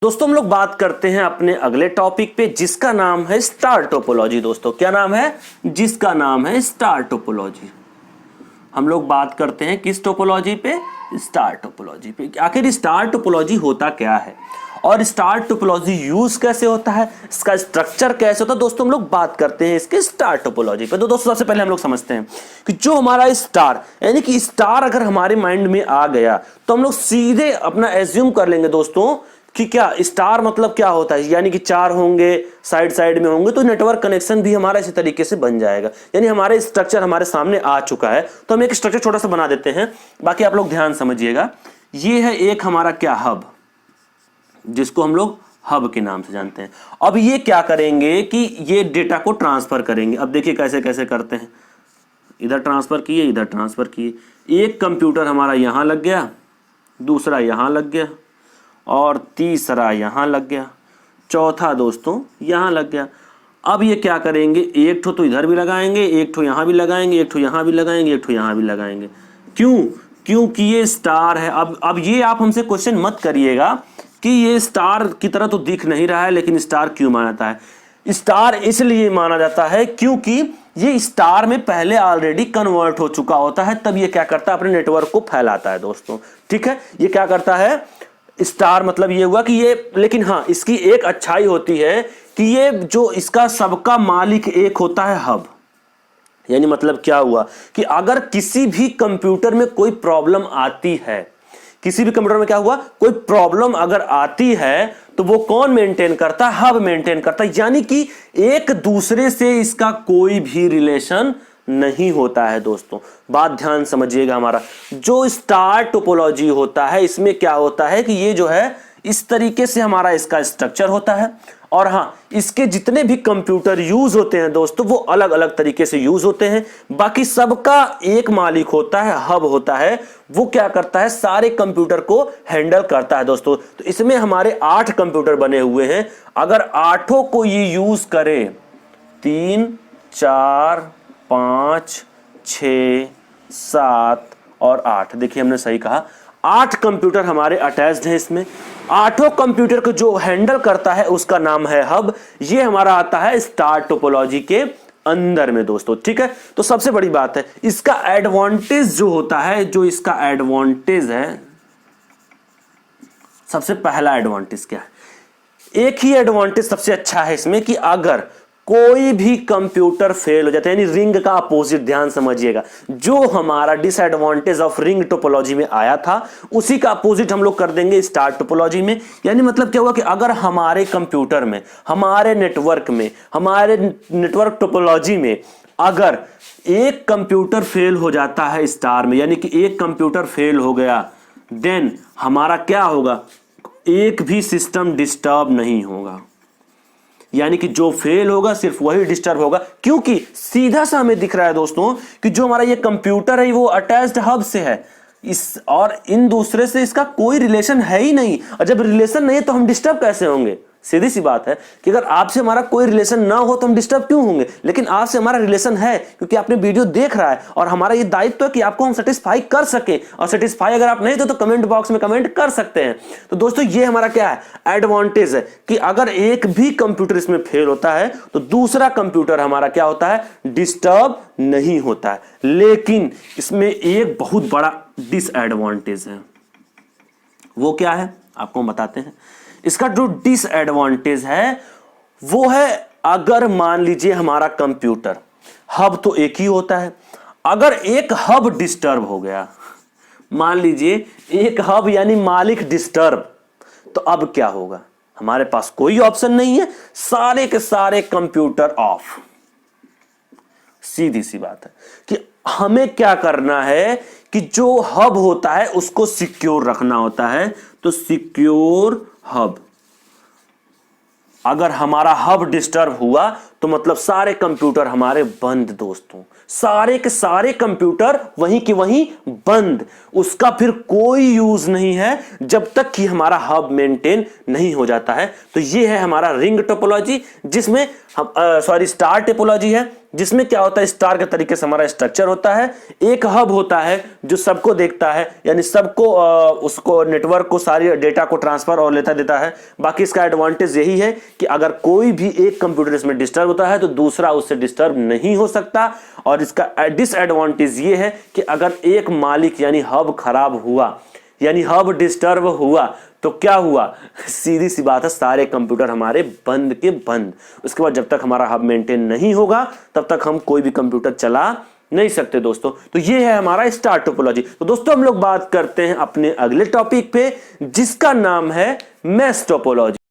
दोस्तों हम लोग बात करते हैं अपने अगले टॉपिक पे जिसका नाम है स्टार टोपोलॉजी। दोस्तों क्या नाम है? जिसका नाम है स्टार टोपोलॉजी। हम लोग बात करते हैं किस टोपोलॉजी पे? स्टार टोपोलॉजी पे। आखिर स्टार टोपोलॉजी होता क्या है और स्टार टोपोलॉजी यूज कैसे होता है, इसका स्ट्रक्चर कैसे होता है, दोस्तों हम लोग बात करते हैं इसके स्टार टोपोलॉजी पे। तो दोस्तों सबसे पहले हम लोग समझते हैं कि जो हमारा स्टार यानी कि स्टार अगर हमारे माइंड में आ गया तो हम लोग सीधे अपना एज्यूम कर लेंगे दोस्तों कि क्या स्टार मतलब क्या होता है, यानी कि चार होंगे, साइड साइड में होंगे, तो नेटवर्क कनेक्शन भी हमारा इसी तरीके से बन जाएगा। यानी हमारे स्ट्रक्चर हमारे सामने आ चुका है तो हम एक स्ट्रक्चर छोटा सा बना देते हैं, बाकी आप लोग ध्यान समझिएगा। ये है एक हमारा क्या हब, जिसको हम लोग हब के नाम से जानते हैं। अब ये क्या करेंगे कि ये डेटा को ट्रांसफर करेंगे। अब देखिए कैसे कैसे करते हैं, इधर ट्रांसफर किए, इधर ट्रांसफर किए। एक कंप्यूटर हमारा यहां लग गया, दूसरा यहां लग गया और तीसरा यहां लग गया, चौथा दोस्तों यहां लग गया। अब ये क्या करेंगे, एक ठो तो इधर भी लगाएंगे, एक ठो यहां भी लगाएंगे, एक ठो यहां भी लगाएंगे, एक ठो यहां भी लगाएंगे। क्यों? क्योंकि ये स्टार है। अब ये आप हमसे क्वेश्चन मत करिएगा कि ये स्टार की तरह तो दिख नहीं रहा है, लेकिन स्टार क्यों माना जाता है? स्टार इसलिए माना जाता है क्योंकि ये स्टार में पहले ऑलरेडी कन्वर्ट हो चुका होता है, तब ये क्या करता है, अपने नेटवर्क को फैलाता है दोस्तों। ठीक है, ये क्या करता है स्टार, मतलब ये हुआ कि ये, लेकिन हाँ इसकी एक अच्छाई होती है कि ये जो इसका सबका मालिक एक होता है हब। यानी मतलब क्या हुआ कि अगर किसी भी कंप्यूटर में कोई प्रॉब्लम आती है, किसी भी कंप्यूटर में क्या हुआ, कोई प्रॉब्लम अगर आती है तो वो कौन मेंटेन करता है? हब मेंटेन करता है। यानी कि एक दूसरे से इसका कोई भी रिलेशन नहीं होता है दोस्तों। बात ध्यान समझिएगा, हमारा जो स्टार टोपोलॉजी होता है इसमें क्या होता है कि ये जो है इस तरीके से हमारा इसका स्ट्रक्चर होता है, और हाँ इसके जितने भी कंप्यूटर यूज होते हैं दोस्तों वो अलग अलग तरीके से यूज होते हैं। बाकी सबका एक मालिक होता है, हब होता है, वो क्या करता है, सारे कंप्यूटर को हैंडल करता है दोस्तों। तो इसमें हमारे 8 कंप्यूटर बने हुए हैं। अगर आठों को ये यूज करे, 3 4 5 6 7 और 8, देखिए हमने सही कहा, 8 कंप्यूटर हमारे अटैच्ड हैं इसमें। आठों कंप्यूटर को जो हैंडल करता है उसका नाम है हब। ये हमारा आता है स्टार टोपोलॉजी के अंदर में दोस्तों। ठीक है, तो सबसे बड़ी बात है इसका एडवांटेज जो होता है, जो इसका एडवांटेज है, सबसे पहला एडवांटेज क्या है? एक ही एडवांटेज सबसे अच्छा है इसमें कि अगर कोई भी कंप्यूटर फेल हो जाता है, यानी रिंग का अपोजिट, ध्यान समझिएगा, जो हमारा डिसएडवांटेज ऑफ रिंग टोपोलॉजी में आया था उसी का अपोजिट हम लोग कर देंगे स्टार टोपोलॉजी में। यानी मतलब क्या हुआ कि अगर हमारे कंप्यूटर में, हमारे नेटवर्क में, हमारे नेटवर्क टोपोलॉजी में अगर एक कंप्यूटर फेल हो जाता है स्टार में, यानी कि एक कंप्यूटर फेल हो गया, देन हमारा क्या होगा, एक भी सिस्टम डिस्टर्ब नहीं होगा। यानी कि जो फेल होगा सिर्फ वही डिस्टर्ब होगा, क्योंकि सीधा सा हमें दिख रहा है दोस्तों कि जो हमारा ये कंप्यूटर है वो अटैच्ड हब से है, इस और इन दूसरे से इसका कोई रिलेशन है ही नहीं। और जब रिलेशन नहीं है तो हम डिस्टर्ब कैसे होंगे? सीधी सी बात है कि अगर आपसे हमारा कोई रिलेशन ना हो तो हम डिस्टर्ब क्यों होंगे? लेकिन आपसे हमारा रिलेशन है क्योंकि आपने वीडियो देख रहा है, और हमारा ये दायित्व है कि आपको हम सेटिस्फाई कर सके। और सेटिस्फाई अगर आप नहीं तो कमेंट बॉक्स में कमेंट कर सकते हैं। तो दोस्तों ये हमारा क्या है, एडवांटेज है कि अगर एक भी कंप्यूटर इसमें फेल होता है तो दूसरा कंप्यूटर हमारा क्या होता है, डिस्टर्ब नहीं होता है। लेकिन इसमें एक बहुत बड़ा डिसएडवांटेज है। वो क्या है आपको हम बताते हैं। इसका जो डिसएडवांटेज है वो है, अगर मान लीजिए हमारा कंप्यूटर, हब तो एक ही होता है, अगर एक हब डिस्टर्ब हो गया, मान लीजिए एक हब यानी मालिक डिस्टर्ब, तो अब क्या होगा? हमारे पास कोई ऑप्शन नहीं है, सारे के सारे कंप्यूटर ऑफ। सीधी सी बात है कि हमें क्या करना है कि जो हब होता है उसको सिक्योर रखना होता है। तो सिक्योर हब, अगर हमारा हब डिस्टर्ब हुआ तो मतलब सारे कंप्यूटर हमारे बंद दोस्तों, सारे के सारे कंप्यूटर वहीं के वहीं बंद, उसका फिर कोई यूज नहीं है जब तक कि हमारा हब मेंटेन नहीं हो जाता है। तो ये है हमारा रिंग टोपोलॉजी, जिसमें हम स्टार टोपोलॉजी है जिसमें क्या होता है, स्टार के तरीके से हमारा स्ट्रक्चर होता है, एक हब होता है जो सबको देखता है, यानी सबको उसको नेटवर्क को सारी डेटा को ट्रांसफर और लेता देता है। बाकी इसका एडवांटेज यही है कि अगर कोई भी एक कंप्यूटर इसमें डिस्टर्ब होता है तो दूसरा उससे डिस्टर्ब नहीं हो सकता। और इसका डिसएडवांटेज ये है कि अगर एक मालिक यानी हब खराब हुआ, यानी हब डिस्टर्ब हुआ, तो क्या हुआ, सीधी सी बात है, सारे कंप्यूटर हमारे बंद के बंद। उसके बाद जब तक हमारा हब मेंटेन नहीं होगा तब तक हम कोई भी कंप्यूटर चला नहीं सकते दोस्तों। तो ये है हमारा स्टार टोपोलॉजी। तो दोस्तों हम लोग बात करते हैं अपने अगले टॉपिक पे जिसका नाम है मेश टोपोलॉजी।